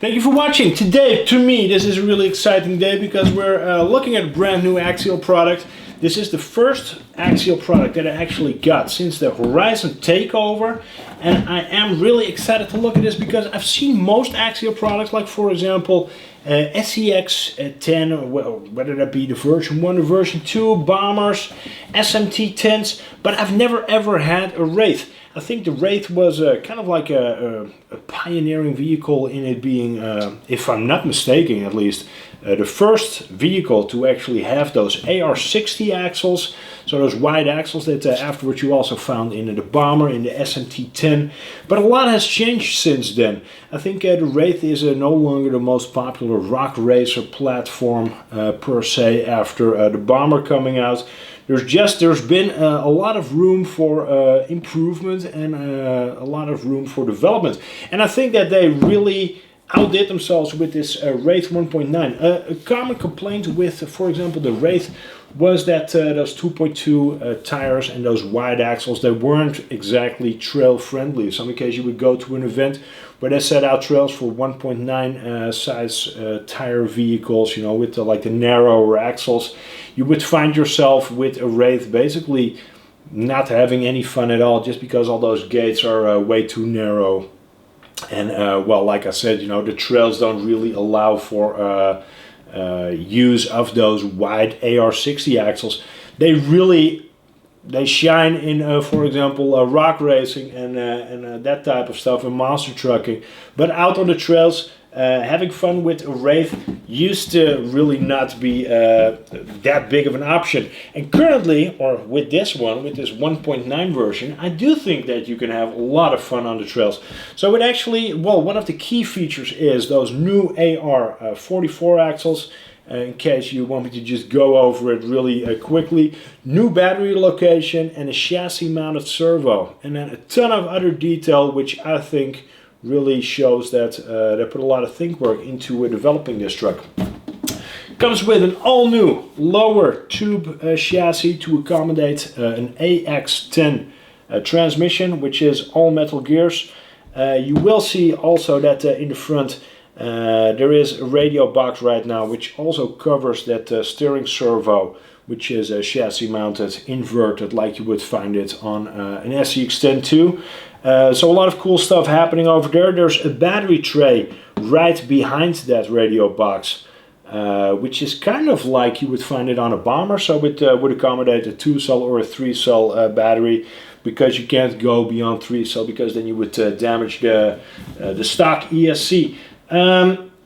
Thank you for watching. Today, to me, this is a really exciting day because we're looking at a brand new Axial product. This is the first Axial product that I actually got since the Horizon takeover, and I am really excited to look at this because I've seen most Axial products, like for example SCX10, well, whether that be the version 1 or version 2, bombers, SMT10s, but I've never ever had a Wraith. I think the Wraith was kind of like a pioneering vehicle in it being, if I'm not mistaken at least, the first vehicle to actually have those AR60 axles, so those wide axles that afterwards you also found in the bomber, in the SMT10. But a lot has changed since then. I think the Wraith is no longer the most popular rock racer platform per se after the bomber coming out. There's been a lot of room for improvement and a lot of room for development. And I think that they really outdid themselves with this Wraith 1.9. A common complaint with, for example, the Wraith was that those 2.2 tires and those wide axles, they weren't exactly trail friendly. In some case you would go to an event where they set out trails for 1.9 size tire vehicles, you know, with like the narrower axles. You would find yourself with a Wraith basically not having any fun at all, just because all those gates are way too narrow. And well, like I said, you know, the trails don't really allow for use of those wide AR60 axles. They shine in, for example, rock racing and that type of stuff, and monster trucking. But out on the trails, having fun with a Wraith used to really not be that big of an option. And currently, or with this one, with this 1.9 version, I do think that you can have a lot of fun on the trails. So it actually, well, one of the key features is those new AR44 axles. In case you want me to just go over it really quickly. New battery location and a chassis mounted servo. And then a ton of other detail which I think really shows that they put a lot of think work into developing this truck. Comes with an all new lower tube chassis to accommodate an AX10 transmission, which is all metal gears. You will see also that in the front there is a radio box right now, which also covers that steering servo, which is chassis mounted, inverted, like you would find it on an SCX10 too. So a lot of cool stuff happening over there. There's a battery tray right behind that radio box, which is kind of like you would find it on a bomber. So it would accommodate a 2-cell or a 3-cell battery, because you can't go beyond 3-cell, because then you would damage the stock ESC.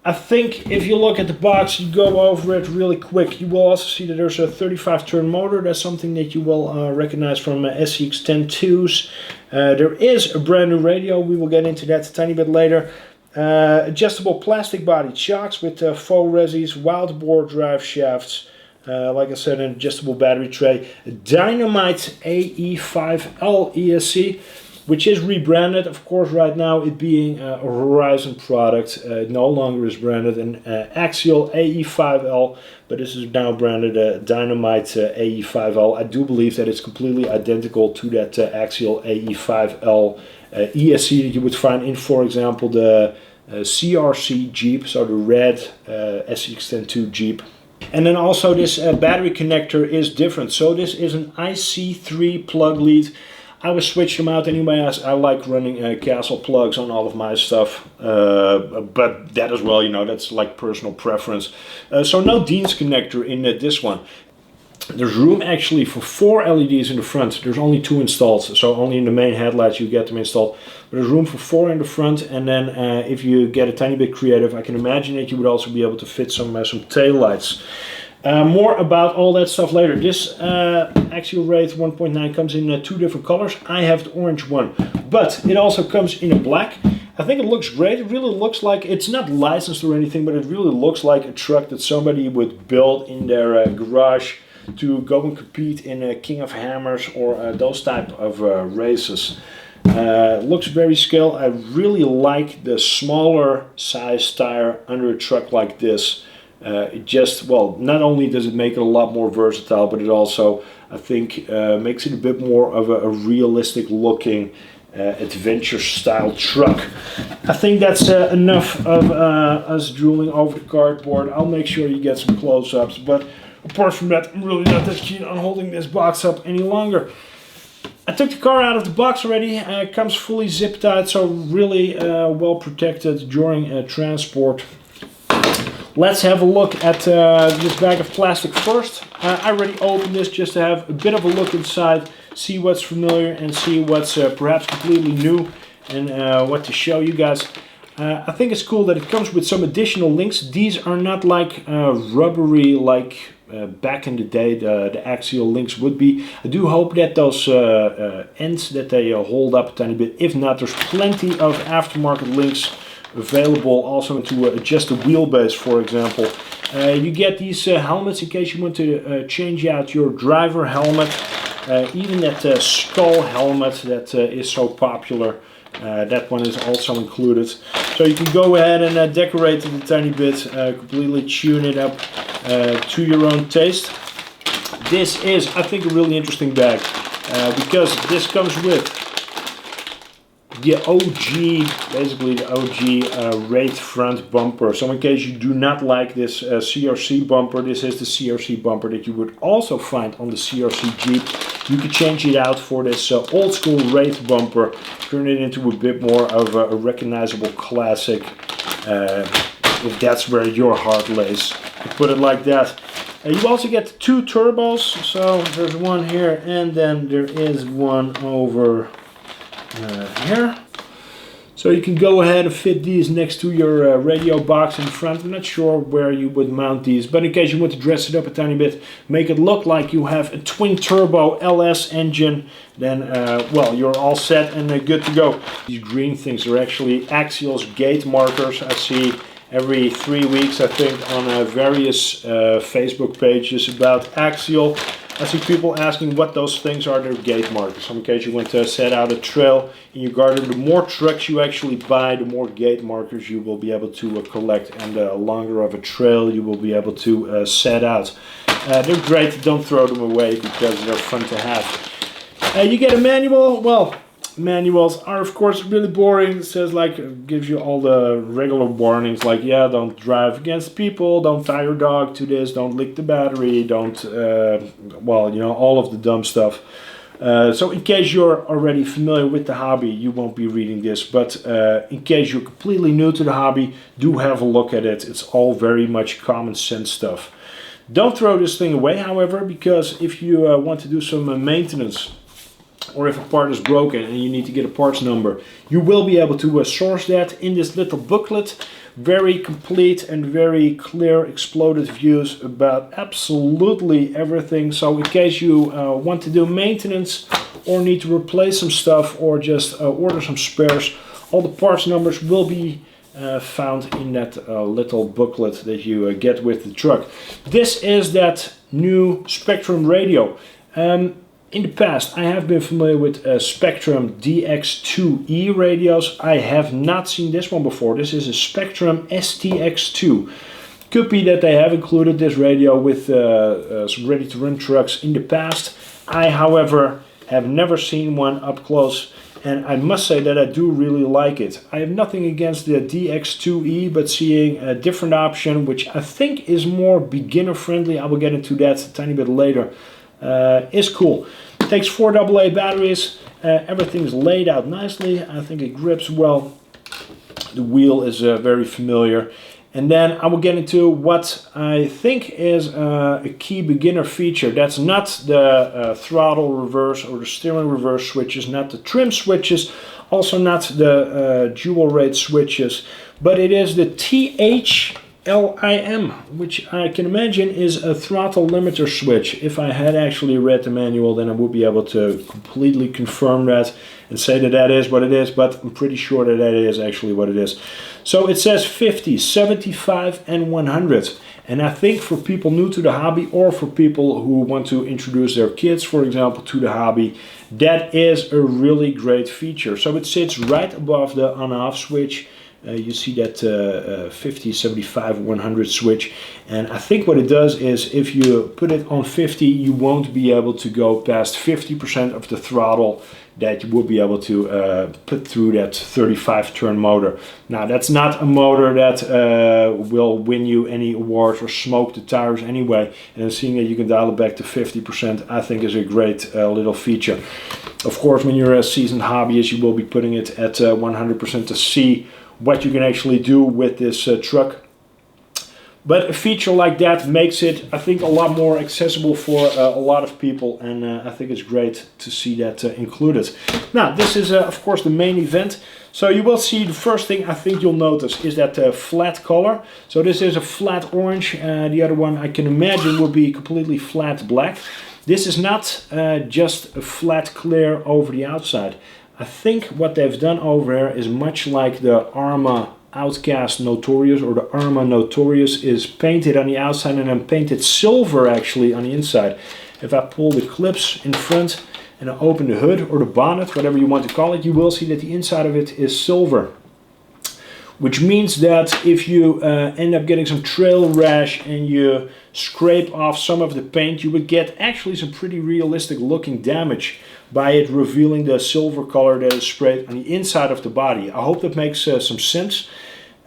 I think if you look at the box, you go over it really quick, you will also see that there's a 35-turn motor. That's something that you will recognize from SCX10-2s. There is a brand new radio. We will get into that a tiny bit later. Adjustable plastic body shocks with faux resis, wild bore drive shafts. Like I said, an adjustable battery tray. A Dynamite AE5L ESC, which is rebranded, of course, right now, it being a Horizon product. It no longer is branded an Axial AE5L, but this is now branded Dynamite AE5L. I do believe that it's completely identical to that Axial AE5L ESC that you would find in, for example, the CRC Jeep, so the red SCX102 Jeep. And then also this battery connector is different. So this is an IC3 plug lead. I would switch them out anyway, as I like running Castle plugs on all of my stuff, but that as well, you know, that's like personal preference. So no Dean's connector in this one. There's room actually for 4 LEDs in the front. There's only 2 installed, so only in the main headlights you get them installed. But there's room for 4 in the front, and then if you get a tiny bit creative, I can imagine that you would also be able to fit some tail lights. More about all that stuff later. This Axial Wraith 1.9 comes in 2 different colors. I have the orange one, but it also comes in a black. I think it looks great. It really looks like, it's not licensed or anything, but it really looks like a truck that somebody would build in their garage to go and compete in King of Hammers or those type of races. Looks very scale. I really like the smaller size tire under a truck like this. It just, well, not only does it make it a lot more versatile, but it also, I think, makes it a bit more of a realistic looking adventure style truck. I think that's enough of us drooling over the cardboard. I'll make sure you get some close-ups, but apart from that, I'm really not that keen on holding this box up any longer. I took the car out of the box already. It comes fully zip tied, so really well protected during transport. Let's have a look at this bag of plastic first. I already opened this just to have a bit of a look inside, see what's familiar and see what's perhaps completely new, and what to show you guys. I think it's cool that it comes with some additional links. These are not like rubbery like back in the day the Axial links would be. I do hope that those ends that they hold up a tiny bit. If not, there's plenty of aftermarket links available also to adjust the wheelbase, for example. You get these helmets in case you want to change out your driver helmet. Even that skull helmet that is so popular. That one is also included. So you can go ahead and decorate it a tiny bit, completely tune it up to your own taste. This is, I think, a really interesting bag because this comes with the OG, basically the OG Wraith front bumper. So in case you do not like this CRC bumper, this is the CRC bumper that you would also find on the CRC Jeep. You can change it out for this old school Wraith bumper, turn it into a bit more of a recognizable classic, if that's where your heart lays, to put it like that. You also get two turbos, so there's one here and then there is one over here. So you can go ahead and fit these next to your radio box in front. I'm not sure where you would mount these, but in case you want to dress it up a tiny bit, make it look like you have a twin turbo LS engine, then well, you're all set and good to go. These green things are actually Axial's gate markers. I see every 3 weeks, I think, on various Facebook pages about Axial. I see people asking what those things are. They're gate markers. So in case you want to set out a trail in your garden, the more trucks you actually buy, the more gate markers you will be able to collect, and the longer of a trail you will be able to set out. They're great. Don't throw them away because they're fun to have. You get a manual. Well, manuals are of course really boring. It says, like, gives you all the regular warnings, like, yeah, don't drive against people, don't tie your dog to this, don't lick the battery, don't well, you know, all of the dumb stuff. So in case you're already familiar with the hobby, you won't be reading this, but in case you're completely new to the hobby, do have a look at it. It's all very much common sense stuff. Don't throw this thing away, however, because if you want to do some maintenance, or if a part is broken and you need to get a parts number, you will be able to source that in this little booklet. Very complete and very clear exploded views about absolutely everything. So in case you want to do maintenance or need to replace some stuff or just order some spares, all the parts numbers will be found in that little booklet that you get with the truck. This is that new Spectrum radio. In the past, I have been familiar with Spectrum DX2E radios. I have not seen this one before. This is a Spectrum STX2. Could be that they have included this radio with some ready-to-run trucks in the past. I, however, have never seen one up close, and I must say that I do really like it. I have nothing against the DX2E, but seeing a different option, which I think is more beginner-friendly, I will get into that a tiny bit later, is cool. It takes 4 AA batteries. Everything's laid out nicely. I think it grips well. The wheel is very familiar. And then I will get into what I think is a key beginner feature. That's not the throttle reverse or the steering reverse switches, not the trim switches, also not the dual rate switches, but it is the THLIM, which I can imagine is a throttle limiter switch. If I had actually read the manual, then I would be able to completely confirm that and say that that is what it is, but I'm pretty sure that that is actually what it is. So it says 50, 75 and 100. And I think for people new to the hobby, or for people who want to introduce their kids, for example, to the hobby, that is a really great feature. So it sits right above the on-off switch. You see that 50, 75, 100 switch, and I think what it does is if you put it on 50, you won't be able to go past 50% of the throttle that you will be able to put through that 35 turn motor. Now that's not a motor that will win you any awards or smoke the tires anyway, and seeing that you can dial it back to 50% I think is a great little feature. Of course, when you're a seasoned hobbyist, you will be putting it at 100% to see what you can actually do with this truck. But a feature like that makes it, I think, a lot more accessible for a lot of people, and I think it's great to see that included. Now, this is of course the main event. So you will see the first thing I think you'll notice is that flat color. So this is a flat orange, the other one I can imagine will be completely flat black. This is not just a flat clear over the outside. I think what they've done over here is much like the Arma Outcast Notorious, or the Arma Notorious is painted on the outside and then painted silver actually on the inside. If I pull the clips in front and I open the hood or the bonnet, whatever you want to call it, you will see that the inside of it is silver. Which means that if you end up getting some trail rash and you scrape off some of the paint, you would get actually some pretty realistic looking damage by it revealing the silver color that is sprayed on the inside of the body. I hope that makes some sense.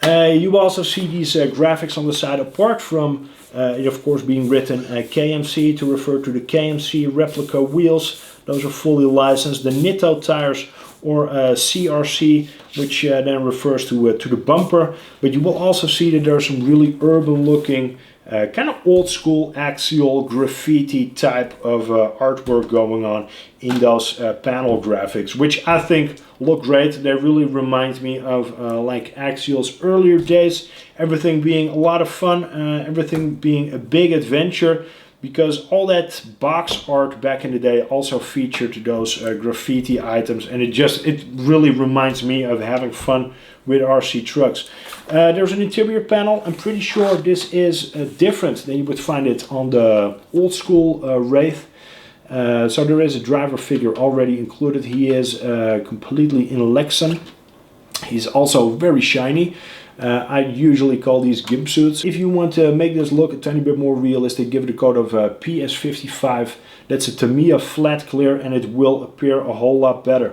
You also see these graphics on the side, apart from it of course being written KMC to refer to the KMC replica wheels. Those are fully licensed. The Nitto tires, or CRC, which then refers to the bumper. But you will also see that there are some really urban looking, kind of old school axial graffiti type of artwork going on in those panel graphics, which I think look great. They really remind me of like Axial's earlier days, everything being a lot of fun, everything being a big adventure, because all that box art back in the day also featured those graffiti items, and it really reminds me of having fun with RC trucks. There's an interior panel. I'm pretty sure this is different than you would find it on the old school Wraith. So there is a driver figure already included. He is completely in Lexan. He's also very shiny. I usually call these gimp suits. If you want to make this look a tiny bit more realistic, give it a code of PS55. That's a Tamiya flat clear, and it will appear a whole lot better.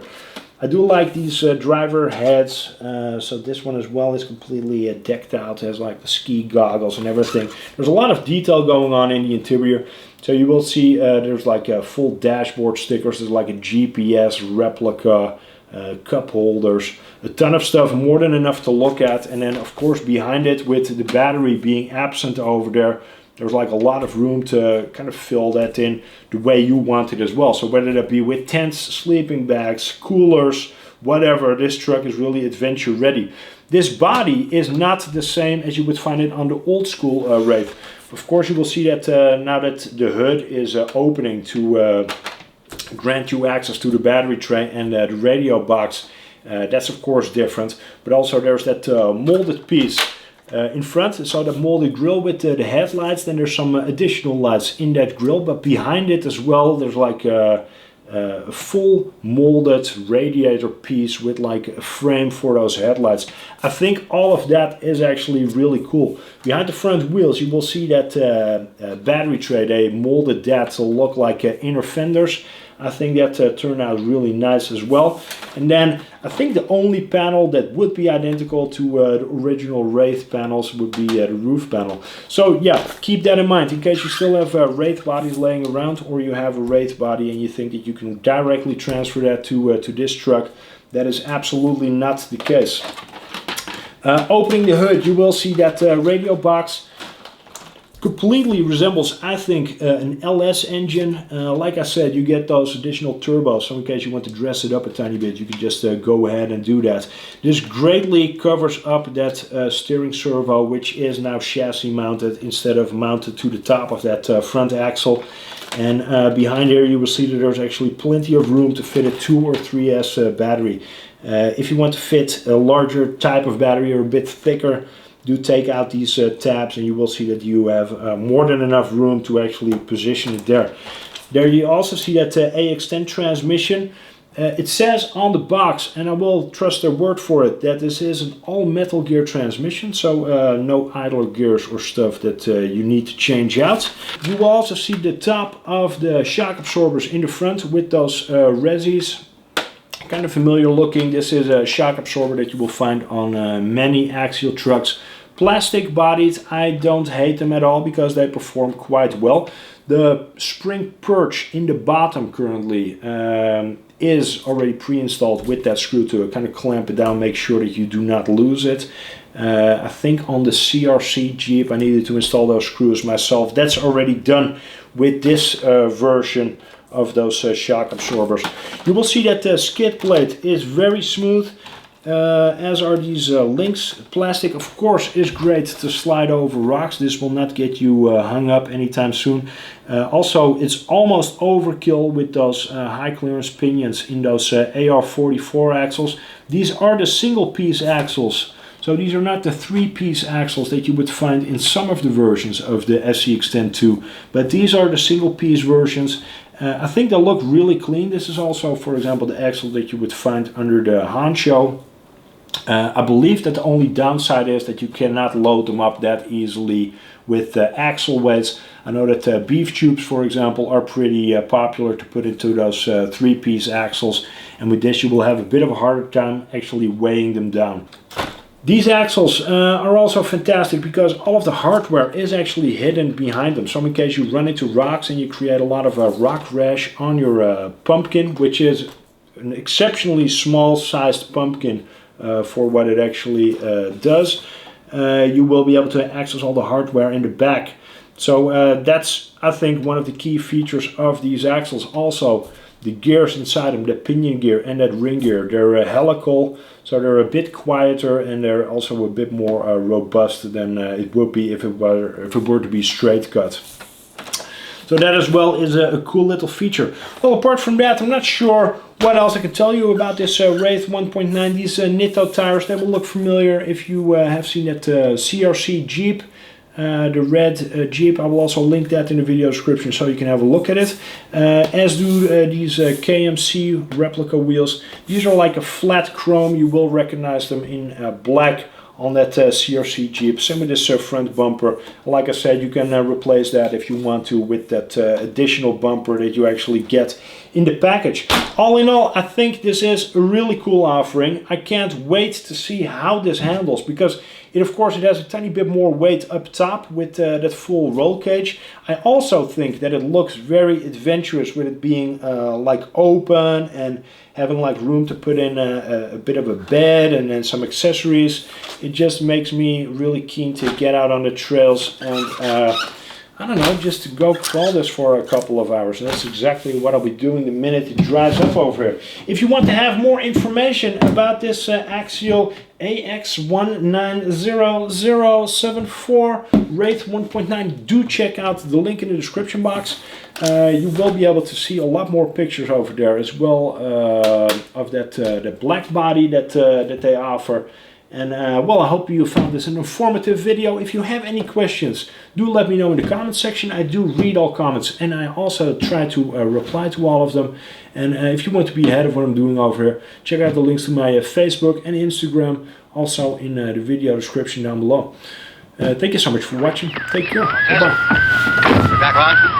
I do like these driver heads. So this one as well is completely decked out, has like the ski goggles and everything. There's a lot of detail going on in the interior. So you will see there's like full dashboard stickers. There's like a GPS replica, cup holders, a ton of stuff, more than enough to look at. And then of course behind it, with the battery being absent over there, there's like a lot of room to kind of fill that in the way you want it as well. So whether that be with tents, sleeping bags, coolers, whatever, this truck is really adventure ready. This body is not the same as you would find it on the old school Wraith. Of course you will see that now that the hood is opening to grant you access to the battery tray and the radio box, that's of course different. But also there's that molded piece in front, so that molded grille with the headlights. Then there's some additional lights in that grille, but behind it as well there's like a full molded radiator piece with like a frame for those headlights. I think all of that is actually really cool. Behind the front wheels you will see that battery tray. They molded that to look like inner fenders. I think that turned out really nice as well. And then I think the only panel that would be identical to the original Wraith panels would be the roof panel. So yeah, keep that in mind in case you still have Wraith bodies laying around, or you have a Wraith body and you think that you can directly transfer that to this truck. That is absolutely not the case. Opening the hood, you will see that radio box completely resembles, I think, an LS engine. Like I said, you get those additional turbos, so in case you want to dress it up a tiny bit, you can just go ahead and do that. This greatly covers up that steering servo, which is now chassis mounted instead of mounted to the top of that front axle. And behind here you will see that there's actually plenty of room to fit a 2 or 3S battery. If you want to fit a larger type of battery or a bit thicker, do take out these tabs and you will see that you have more than enough room to actually position it there. There you also see that AX10 transmission. It says on the box, and I will trust their word for it, that this is an all-metal gear transmission, so no idler gears or stuff that you need to change out. You will also see the top of the shock absorbers in the front with those resis. Kind of familiar looking. This is a shock absorber that you will find on many Axial trucks. Plastic bodied, I don't hate them at all because they perform quite well. The spring perch in the bottom currently is already pre-installed with that screw to kind of clamp it down, make sure that you do not lose it. I think on the CRC Jeep I needed to install those screws myself. That's already done with this version of those shock absorbers. You will see that the skid plate is very smooth, as are these links. Plastic, of course, is great to slide over rocks. This will not get you hung up anytime soon. Also, it's almost overkill with those high clearance pinions in those AR44 axles. These are the single piece axles. So these are not the three-piece axles that you would find in some of the versions of the SCX102, but these are the single-piece versions. I think they look really clean. This is also, for example, the axle that you would find under the Honcho. I believe that the only downside is that you cannot load them up that easily with axle weights. I know that beef tubes, for example, are pretty popular to put into those three-piece axles, and with this you will have a bit of a harder time actually weighing them down. These axles are also fantastic because all of the hardware is actually hidden behind them. So in case you run into rocks and you create a lot of rock rash on your pumpkin, which is an exceptionally small sized pumpkin for what it actually does, you will be able to access all the hardware in the back. So that's, I think, one of the key features of these axles. Also, the gears inside them, the pinion gear and that ring gear, they're helical, so they're a bit quieter and they're also a bit more robust than it would be if it were to be straight cut. So that as well is a cool little feature. Well, apart from that, I'm not sure what else I can tell you about this Wraith 1.9. These Nitto tires, they will look familiar if you have seen that CRC Jeep. The red Jeep, I will also link that in the video description so you can have a look at it. As do these KMC replica wheels. These are like a flat chrome. You will recognize them in black on that CRC Jeep. Same with this front bumper. Like I said, you can replace that if you want to with that additional bumper that you actually get in the package. All in all, I think this is a really cool offering. I can't wait to see how this handles because of course it has a tiny bit more weight up top with that full roll cage. I also think that it looks very adventurous with it being like open and having like room to put in a bit of a bed and then some accessories. It just makes me really keen to get out on the trails and I don't know, just to go crawl this for a couple of hours. And that's exactly what I'll be doing the minute it drives up over here. If you want to have more information about this Axial AX19074 Wraith 1.9, do check out the link in the description box. You will be able to see a lot more pictures over there as well of that the black body that they offer. And well, I hope you found this an informative video. If you have any questions, do let me know in the comments section. I do read all comments and I also try to reply to all of them. And if you want to be ahead of what I'm doing over here, check out the links to my Facebook and Instagram, also in the video description down below. Thank you so much for watching. Take care. Bye-bye. Back on.